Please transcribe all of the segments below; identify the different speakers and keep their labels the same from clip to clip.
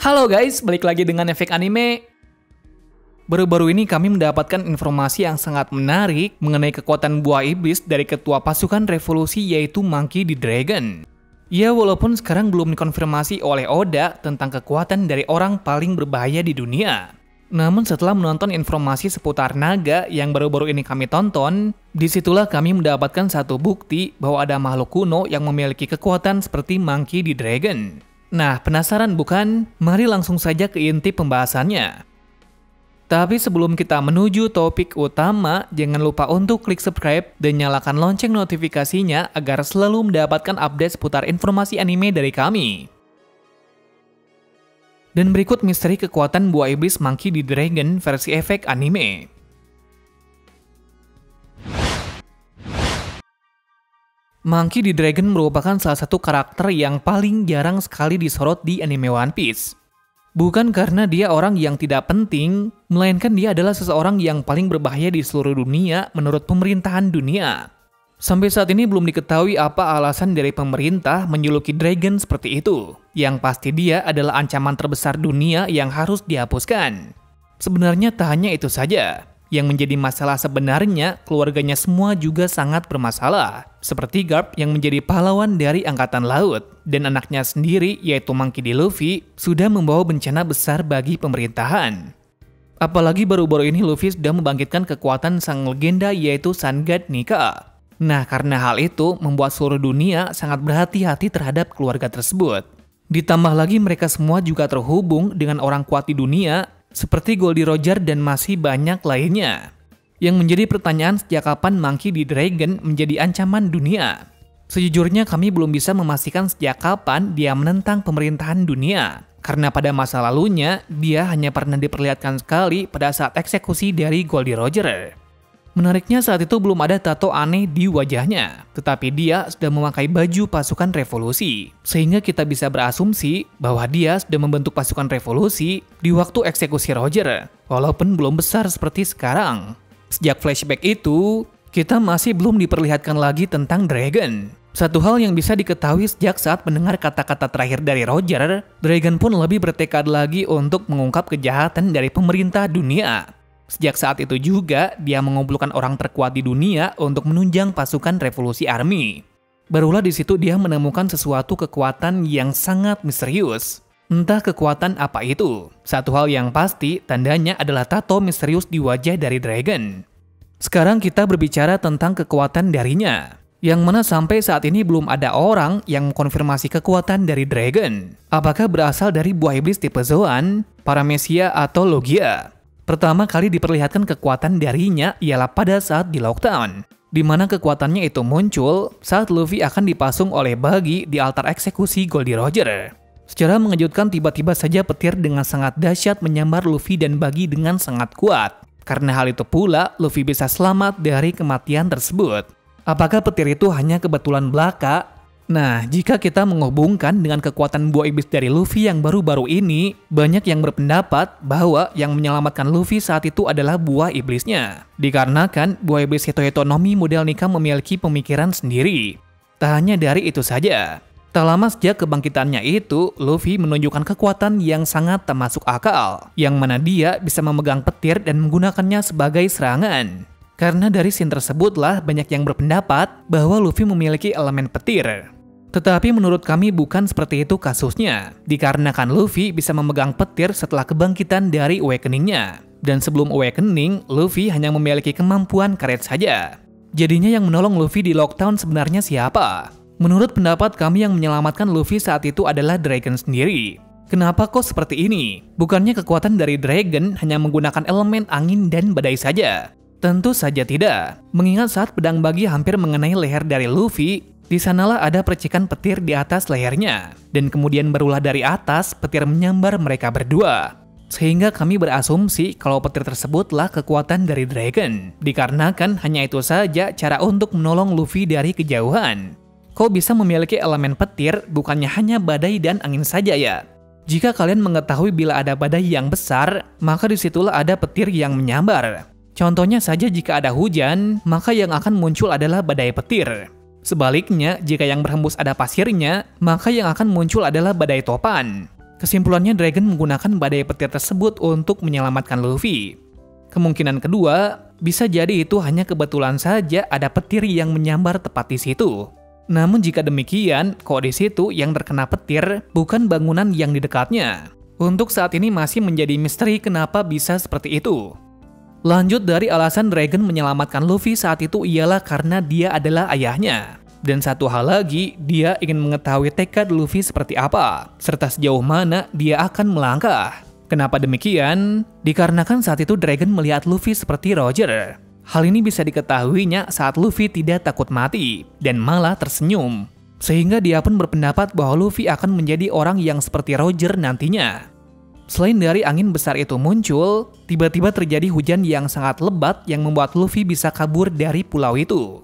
Speaker 1: Halo guys, balik lagi dengan Efek Anime. Baru-baru ini kami mendapatkan informasi yang sangat menarik mengenai kekuatan buah iblis dari ketua pasukan revolusi yaitu Monkey D. Dragon. Ya, walaupun sekarang belum dikonfirmasi oleh Oda tentang kekuatan dari orang paling berbahaya di dunia. Namun setelah menonton informasi seputar naga yang baru-baru ini kami tonton, disitulah kami mendapatkan satu bukti bahwa ada makhluk kuno yang memiliki kekuatan seperti Monkey D. Dragon. Nah, penasaran bukan? Mari langsung saja ke inti pembahasannya. Tapi sebelum kita menuju topik utama, jangan lupa untuk klik subscribe dan nyalakan lonceng notifikasinya agar selalu mendapatkan update seputar informasi anime dari kami. Dan berikut misteri kekuatan buah iblis Monkey D. Dragon versi Efek Anime. Monkey D. Dragon merupakan salah satu karakter yang paling jarang sekali disorot di anime One Piece. Bukan karena dia orang yang tidak penting, melainkan dia adalah seseorang yang paling berbahaya di seluruh dunia menurut pemerintahan dunia. Sampai saat ini belum diketahui apa alasan dari pemerintah menjuluki Dragon seperti itu. Yang pasti dia adalah ancaman terbesar dunia yang harus dihapuskan. Sebenarnya tak hanya itu saja. Yang menjadi masalah sebenarnya, keluarganya semua juga sangat bermasalah. Seperti Garp yang menjadi pahlawan dari Angkatan Laut, dan anaknya sendiri yaitu Monkey D. Luffy sudah membawa bencana besar bagi pemerintahan. Apalagi baru-baru ini Luffy sudah membangkitkan kekuatan sang legenda yaitu Sun God Nika. Nah, karena hal itu membuat seluruh dunia sangat berhati-hati terhadap keluarga tersebut. Ditambah lagi mereka semua juga terhubung dengan orang kuat di dunia, seperti Goldie Roger dan masih banyak lainnya. Yang menjadi pertanyaan sejak kapan Monkey D. Dragon menjadi ancaman dunia. Sejujurnya kami belum bisa memastikan sejak kapan dia menentang pemerintahan dunia. Karena pada masa lalunya, dia hanya pernah diperlihatkan sekali pada saat eksekusi dari Goldie Roger. Menariknya saat itu belum ada tato aneh di wajahnya, tetapi dia sudah memakai baju pasukan revolusi. Sehingga kita bisa berasumsi bahwa dia sudah membentuk pasukan revolusi di waktu eksekusi Roger, walaupun belum besar seperti sekarang. Sejak flashback itu, kita masih belum diperlihatkan lagi tentang Dragon. Satu hal yang bisa diketahui sejak saat mendengar kata-kata terakhir dari Roger, Dragon pun lebih bertekad lagi untuk mengungkap kejahatan dari pemerintah dunia. Sejak saat itu juga, dia mengumpulkan orang terkuat di dunia untuk menunjang pasukan revolusi army. Barulah di situ dia menemukan sesuatu kekuatan yang sangat misterius. Entah kekuatan apa itu. Satu hal yang pasti, tandanya adalah tato misterius di wajah dari Dragon. Sekarang kita berbicara tentang kekuatan darinya. Yang mana sampai saat ini belum ada orang yang mengkonfirmasi kekuatan dari Dragon. Apakah berasal dari buah iblis tipe Zoan, Paramecia, atau Logia? Pertama kali diperlihatkan kekuatan darinya ialah pada saat di Lockdown, di mana kekuatannya itu muncul saat Luffy akan dipasung oleh Buggy di altar eksekusi Goldie Roger. Secara mengejutkan tiba-tiba saja petir dengan sangat dahsyat menyambar Luffy dan Buggy dengan sangat kuat. Karena hal itu pula, Luffy bisa selamat dari kematian tersebut. Apakah petir itu hanya kebetulan belaka? Nah, jika kita menghubungkan dengan kekuatan buah iblis dari Luffy yang baru-baru ini, banyak yang berpendapat bahwa yang menyelamatkan Luffy saat itu adalah buah iblisnya. Dikarenakan buah iblis Hitohitonomi model Nika memiliki pemikiran sendiri. Tak hanya dari itu saja. Tak lama sejak kebangkitannya itu, Luffy menunjukkan kekuatan yang sangat tak masuk akal, yang mana dia bisa memegang petir dan menggunakannya sebagai serangan. Karena dari scene tersebutlah banyak yang berpendapat bahwa Luffy memiliki elemen petir. Tetapi menurut kami bukan seperti itu kasusnya, dikarenakan Luffy bisa memegang petir setelah kebangkitan dari Awakening-nya. Dan sebelum Awakening, Luffy hanya memiliki kemampuan karet saja. Jadinya yang menolong Luffy di Lockdown sebenarnya siapa? Menurut pendapat kami yang menyelamatkan Luffy saat itu adalah Dragon sendiri. Kenapa kok seperti ini? Bukannya kekuatan dari Dragon hanya menggunakan elemen angin dan badai saja? Tentu saja tidak. Mengingat saat pedang Buggy hampir mengenai leher dari Luffy, di sanalah ada percikan petir di atas lehernya, dan kemudian barulah dari atas petir menyambar mereka berdua. Sehingga kami berasumsi kalau petir tersebutlah kekuatan dari Dragon, dikarenakan hanya itu saja cara untuk menolong Luffy dari kejauhan. Kok bisa memiliki elemen petir bukannya hanya badai dan angin saja ya? Jika kalian mengetahui bila ada badai yang besar, maka disitulah ada petir yang menyambar. Contohnya saja jika ada hujan, maka yang akan muncul adalah badai petir. Sebaliknya, jika yang berhembus ada pasirnya, maka yang akan muncul adalah badai topan. Kesimpulannya, Dragon menggunakan badai petir tersebut untuk menyelamatkan Luffy. Kemungkinan kedua, bisa jadi itu hanya kebetulan saja ada petir yang menyambar tepat di situ. Namun jika demikian, kok di situ yang terkena petir bukan bangunan yang di dekatnya? Untuk saat ini masih menjadi misteri kenapa bisa seperti itu. Lanjut dari alasan Dragon menyelamatkan Luffy saat itu ialah karena dia adalah ayahnya. Dan satu hal lagi, dia ingin mengetahui tekad Luffy seperti apa, serta sejauh mana dia akan melangkah. Kenapa demikian? Dikarenakan saat itu Dragon melihat Luffy seperti Roger. Hal ini bisa diketahuinya saat Luffy tidak takut mati, dan malah tersenyum. Sehingga dia pun berpendapat bahwa Luffy akan menjadi orang yang seperti Roger nantinya. Selain dari angin besar itu muncul, tiba-tiba terjadi hujan yang sangat lebat yang membuat Luffy bisa kabur dari pulau itu.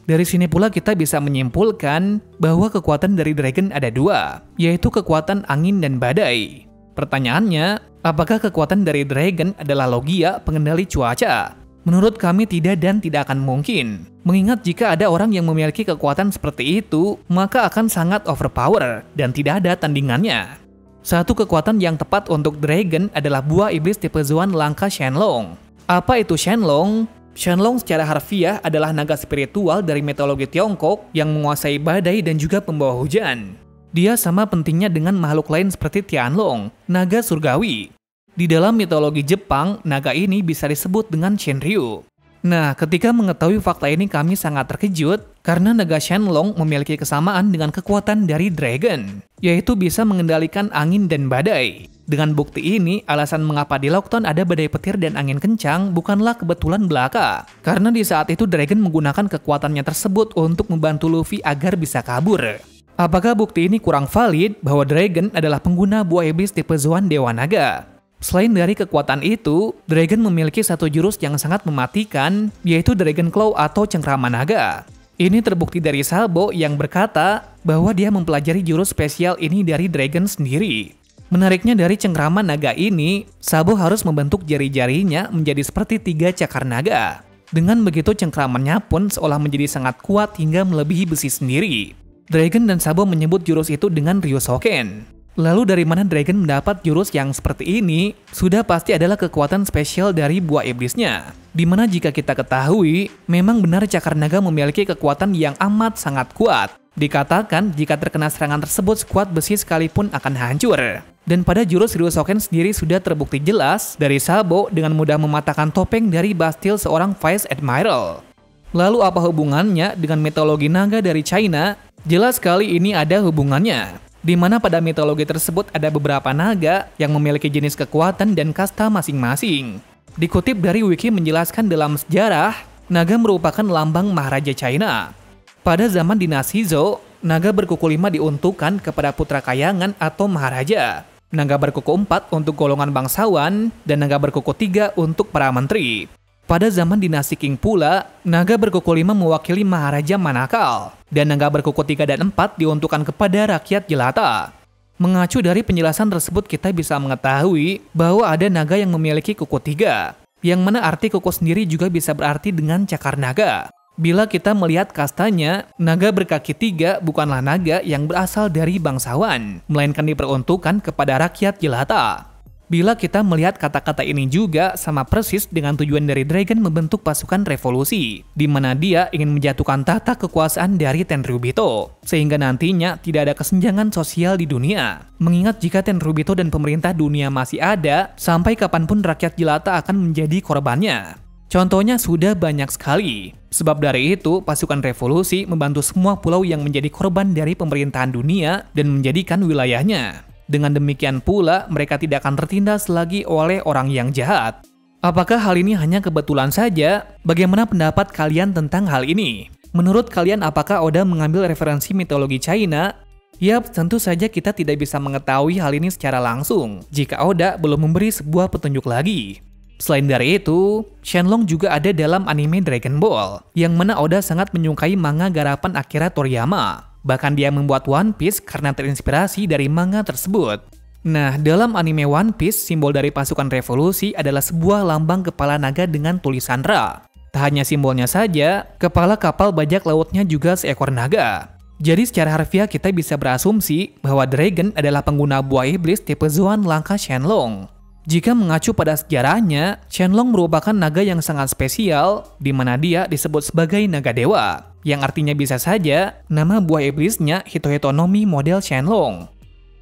Speaker 1: Dari sini pula kita bisa menyimpulkan bahwa kekuatan dari Dragon ada dua, yaitu kekuatan angin dan badai. Pertanyaannya, apakah kekuatan dari Dragon adalah Logia, pengendali cuaca? Menurut kami tidak dan tidak akan mungkin. Mengingat jika ada orang yang memiliki kekuatan seperti itu, maka akan sangat overpower dan tidak ada tandingannya. Satu kekuatan yang tepat untuk Dragon adalah buah iblis tipe Zoan langka Shenlong. Apa itu Shenlong? Shenlong secara harfiah adalah naga spiritual dari mitologi Tiongkok yang menguasai badai dan juga pembawa hujan. Dia sama pentingnya dengan makhluk lain seperti Tianlong, naga surgawi. Di dalam mitologi Jepang, naga ini bisa disebut dengan Shenryu. Nah, ketika mengetahui fakta ini kami sangat terkejut karena naga Shenlong memiliki kesamaan dengan kekuatan dari Dragon, yaitu bisa mengendalikan angin dan badai. Dengan bukti ini, alasan mengapa di Lockton ada badai petir dan angin kencang bukanlah kebetulan belaka. Karena di saat itu Dragon menggunakan kekuatannya tersebut untuk membantu Luffy agar bisa kabur. Apakah bukti ini kurang valid bahwa Dragon adalah pengguna buah iblis tipe Zoan Dewa Naga? Selain dari kekuatan itu, Dragon memiliki satu jurus yang sangat mematikan, yaitu Dragon Claw atau Cengkrama Naga. Ini terbukti dari Sabo yang berkata bahwa dia mempelajari jurus spesial ini dari Dragon sendiri. Menariknya dari Cengkrama Naga ini, Sabo harus membentuk jari-jarinya menjadi seperti 3 cakar naga. Dengan begitu cengkramannya pun seolah menjadi sangat kuat hingga melebihi besi sendiri. Dragon dan Sabo menyebut jurus itu dengan Ryusoken. Lalu dari mana Dragon mendapat jurus yang seperti ini? Sudah pasti adalah kekuatan spesial dari buah iblisnya. Dimana jika kita ketahui, memang benar cakar naga memiliki kekuatan yang amat sangat kuat. Dikatakan jika terkena serangan tersebut sekuat besi sekalipun akan hancur. Dan pada jurus Ryusoken sendiri sudah terbukti jelas dari Sabo dengan mudah mematahkan topeng dari Bastille seorang Vice Admiral. Lalu apa hubungannya dengan mitologi naga dari China? Jelas sekali ini ada hubungannya. Di mana pada mitologi tersebut ada beberapa naga yang memiliki jenis kekuatan dan kasta masing-masing. Dikutip dari wiki menjelaskan dalam sejarah, naga merupakan lambang Maharaja China. Pada zaman dinasti Zhou, naga berkuku 5 diuntukkan kepada putra kayangan atau Maharaja. Naga berkuku 4 untuk golongan bangsawan, dan naga berkuku 3 untuk para menteri. Pada zaman dinasti Qing pula, naga berkuku 5 mewakili Maharaja manakal, dan naga berkuku 3 dan 4 diuntukkan kepada rakyat jelata. Mengacu dari penjelasan tersebut kita bisa mengetahui bahwa ada naga yang memiliki kuku 3, yang mana arti kuku sendiri juga bisa berarti dengan cakar naga. Bila kita melihat kastanya, naga berkaki 3 bukanlah naga yang berasal dari bangsawan, melainkan diperuntukkan kepada rakyat jelata. Bila kita melihat kata-kata ini juga sama persis dengan tujuan dari Dragon membentuk pasukan revolusi, di mana dia ingin menjatuhkan tahta kekuasaan dari Tenryubito, sehingga nantinya tidak ada kesenjangan sosial di dunia. Mengingat jika Tenryubito dan pemerintah dunia masih ada, sampai kapanpun rakyat jelata akan menjadi korbannya. Contohnya sudah banyak sekali. Sebab dari itu, pasukan revolusi membantu semua pulau yang menjadi korban dari pemerintahan dunia dan menjadikan wilayahnya. Dengan demikian pula, mereka tidak akan tertindas lagi oleh orang yang jahat. Apakah hal ini hanya kebetulan saja? Bagaimana pendapat kalian tentang hal ini? Menurut kalian, apakah Oda mengambil referensi mitologi China? Yap, tentu saja kita tidak bisa mengetahui hal ini secara langsung jika Oda belum memberi sebuah petunjuk lagi. Selain dari itu, Shenlong juga ada dalam anime Dragon Ball, yang mana Oda sangat menyukai manga garapan Akira Toriyama. Bahkan dia membuat One Piece karena terinspirasi dari manga tersebut. Nah, dalam anime One Piece, simbol dari pasukan revolusi adalah sebuah lambang kepala naga dengan tulisan Ra. Tak hanya simbolnya saja, kepala kapal bajak lautnya juga seekor naga. Jadi secara harfiah kita bisa berasumsi bahwa dragon adalah pengguna buah iblis tipe Xuan langka Shenlong. Jika mengacu pada sejarahnya, Shenlong merupakan naga yang sangat spesial, di mana dia disebut sebagai naga dewa, yang artinya bisa saja nama buah iblisnya Hitohitonomi model Shenlong.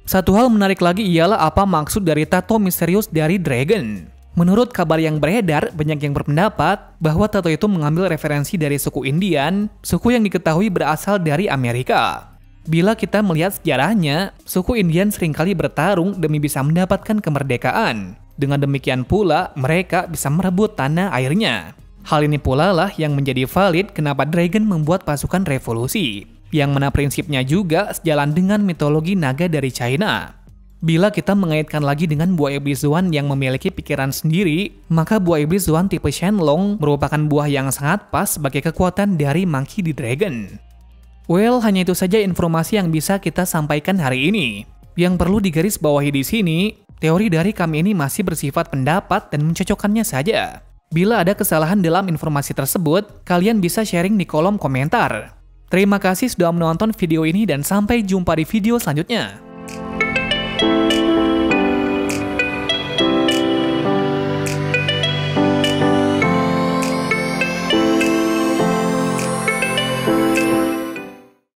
Speaker 1: Satu hal menarik lagi ialah apa maksud dari tato misterius dari dragon. Menurut kabar yang beredar, banyak yang berpendapat bahwa tato itu mengambil referensi dari suku Indian, suku yang diketahui berasal dari Amerika. Bila kita melihat sejarahnya, suku Indian seringkali bertarung demi bisa mendapatkan kemerdekaan. Dengan demikian pula, mereka bisa merebut tanah airnya. Hal ini pula lah yang menjadi valid kenapa Dragon membuat pasukan revolusi, yang mana prinsipnya juga sejalan dengan mitologi naga dari China. Bila kita mengaitkan lagi dengan buah iblis Xuan yang memiliki pikiran sendiri, maka buah iblis Xuan tipe Shenlong merupakan buah yang sangat pas sebagai kekuatan dari Monkey D. Dragon. Well, hanya itu saja informasi yang bisa kita sampaikan hari ini. Yang perlu digarisbawahi di sini, teori dari kami ini masih bersifat pendapat dan mencocokkannya saja. Bila ada kesalahan dalam informasi tersebut, kalian bisa sharing di kolom komentar. Terima kasih sudah menonton video ini dan sampai jumpa di video selanjutnya.